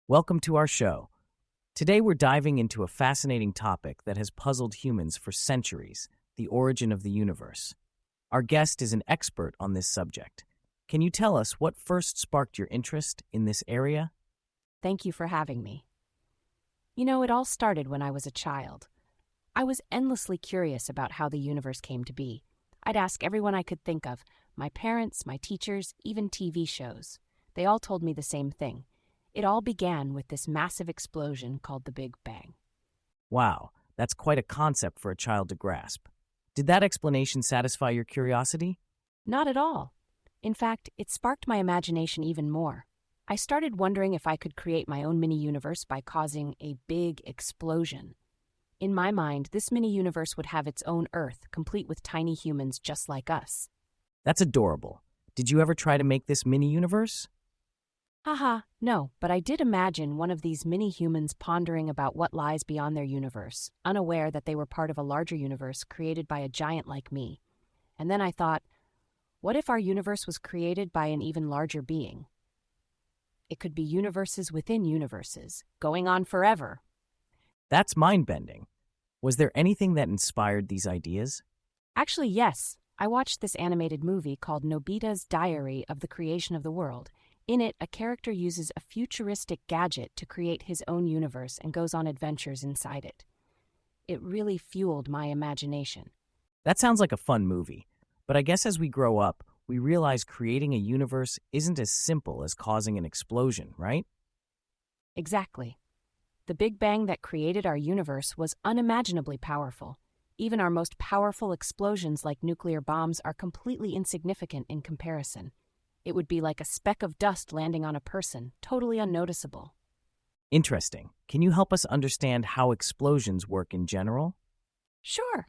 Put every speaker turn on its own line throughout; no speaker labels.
Welcome to our show. Today we're diving into a fascinating topic that has puzzled humans for centuries: the origin of the universe. Our guest is an expert on this subject. Can you tell us what first sparked your interest in this area?
Thank you for having me. It all started when I was a child. I was endlessly curious about how the universe came to be. I'd ask everyone I could think of, my parents, my teachers, even TV shows. They all told me the same thing. It all began with this massive explosion called the Big Bang.
Wow, that's quite a concept for a child to grasp. Did that explanation satisfy your curiosity?
Not at all. In fact, it sparked my imagination even more. I started wondering if I could create my own mini-universe by causing a big explosion. In my mind, this mini-universe would have its own Earth, complete with tiny humans just like us.
That's adorable. Did you ever try to make this mini-universe?
Haha, no, but I did imagine one of these mini-humans pondering about what lies beyond their universe, unaware that they were part of a larger universe created by a giant like me. And then I thought, what if our universe was created by an even larger being? It could be universes within universes, going on forever.
That's mind-bending. Was there anything that inspired these ideas?
Actually, yes. I watched this animated movie called Nobita's Diary of the Creation of the World. In it, a character uses a futuristic gadget to create his own universe and goes on adventures inside it. It really fueled my imagination.
That sounds like a fun movie, but I guess as we grow up, we realize creating a universe isn't as simple as causing an explosion, right?
Exactly. The Big Bang that created our universe was unimaginably powerful. Even our most powerful explosions like nuclear bombs are completely insignificant in comparison. It would be like a speck of dust landing on a person, totally unnoticeable.
Interesting. Can you help us understand how explosions work in general?
Sure.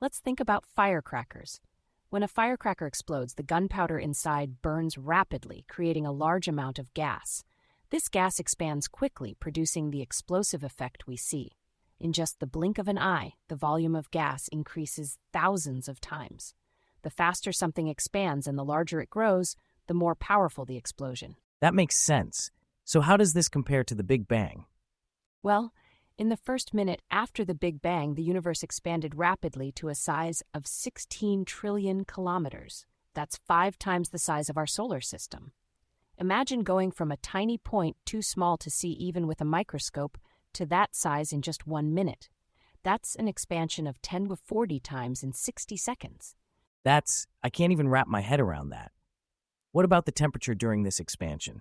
Let's think about firecrackers. When a firecracker explodes, the gunpowder inside burns rapidly, creating a large amount of gas. This gas expands quickly, producing the explosive effect we see. In just the blink of an eye, the volume of gas increases thousands of times. The faster something expands and the larger it grows, the more powerful the explosion.
That makes sense. So how does this compare to the Big Bang?
Well, in the first minute after the Big Bang, the universe expanded rapidly to a size of 16 trillion kilometers. That's 5 times the size of our solar system. Imagine going from a tiny point too small to see even with a microscope to that size in just 1 minute. That's an expansion of 10 to 40 times in 60 seconds.
I can't even wrap my head around that. What about the temperature during this expansion?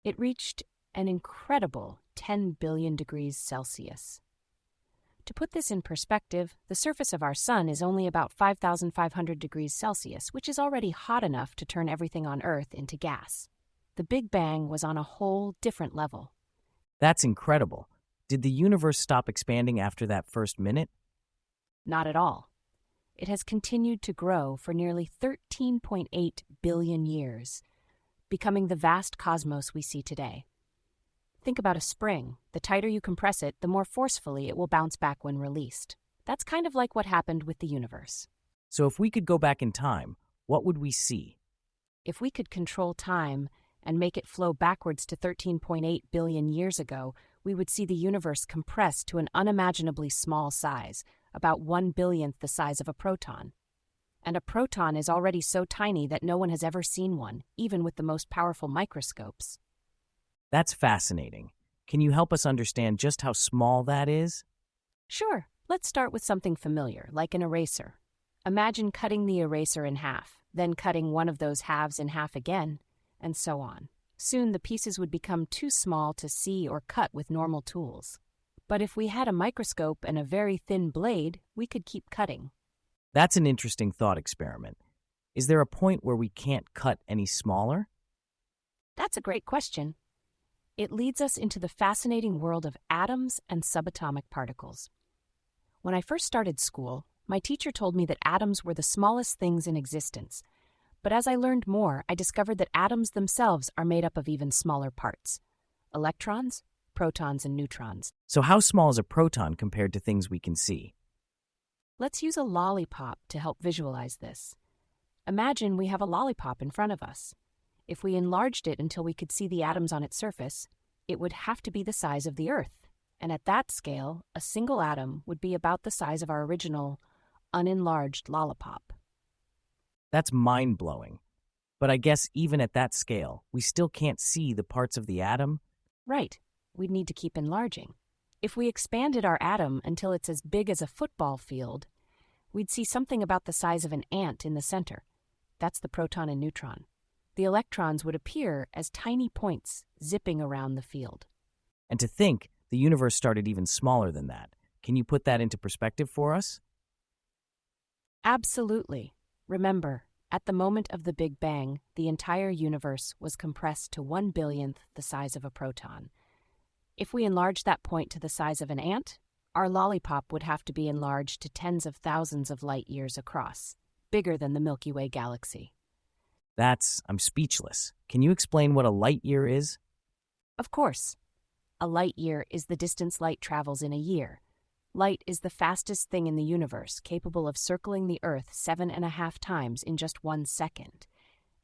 It reached an incredible 10 billion degrees Celsius. To put this in perspective, the surface of our sun is only about 5,500 degrees Celsius, which is already hot enough to turn everything on Earth into gas. The Big Bang was on a whole different level.
That's incredible. Did the universe stop expanding after that first minute?
Not at all. It has continued to grow for nearly 13.8 billion years, becoming the vast cosmos we see today. Think about a spring. The tighter you compress it, the more forcefully it will bounce back when released. That's kind of like what happened with the universe.
So if we could go back in time, what would we see?
If we could control time and make it flow backwards to 13.8 billion years ago, we would see the universe compressed to an unimaginably small size, about 1/billionth the size of a proton. And a proton is already so tiny that no one has ever seen one, even with the most powerful microscopes.
That's fascinating. Can you help us understand just how small that is?
Sure, let's start with something familiar, like an eraser. Imagine cutting the eraser in half, then cutting one of those halves in half again, and so on. Soon the pieces would become too small to see or cut with normal tools. But if we had a microscope and a very thin blade, we could keep cutting.
That's an interesting thought experiment. Is there a point where we can't cut any smaller?
That's a great question. It leads us into the fascinating world of atoms and subatomic particles. When I first started school, my teacher told me that atoms were the smallest things in existence. But as I learned more, I discovered that atoms themselves are made up of even smaller parts: electrons, protons, and neutrons.
So how small is a proton compared to things we can see?
Let's use a lollipop to help visualize this. Imagine we have a lollipop in front of us. If we enlarged it until we could see the atoms on its surface, It would have to be the size of the Earth. And at that scale, a single atom would be about the size of our original, unenlarged lollipop.
That's mind-blowing. But I guess even at that scale, we still can't see the parts of the atom.
Right. We'd need to keep enlarging. If we expanded our atom until it's as big as a football field, we'd see something about the size of an ant in the center. That's the proton and neutron. The electrons would appear as tiny points zipping around the field.
And to think the universe started even smaller than that. Can you put that into perspective for us?
Absolutely. Remember, at the moment of the Big Bang, the entire universe was compressed to 1/1000th the size of a proton. If we enlarge that point to the size of an ant, our lollipop would have to be enlarged to tens of thousands of light years across, bigger than the Milky Way galaxy.
I'm speechless. Can you explain what a light year is?
Of course. A light year is the distance light travels in a year. Light is the fastest thing in the universe, capable of circling the Earth 7.5 times in just 1 second.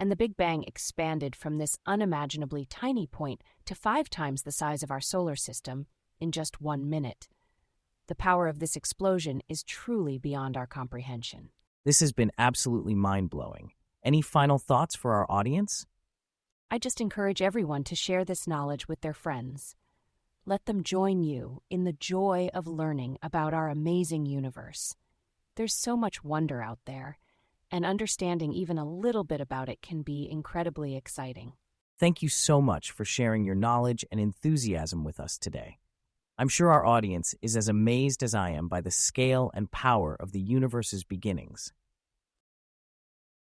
And the Big Bang expanded from this unimaginably tiny point to 5 times the size of our solar system in just 1 minute. The power of this explosion is truly beyond our comprehension.
This has been absolutely mind-blowing. Any final thoughts for our audience?
I just encourage everyone to share this knowledge with their friends. Let them join you in the joy of learning about our amazing universe. There's so much wonder out there, and understanding even a little bit about it can be incredibly exciting.
Thank you so much for sharing your knowledge and enthusiasm with us today. I'm sure our audience is as amazed as I am by the scale and power of the universe's beginnings.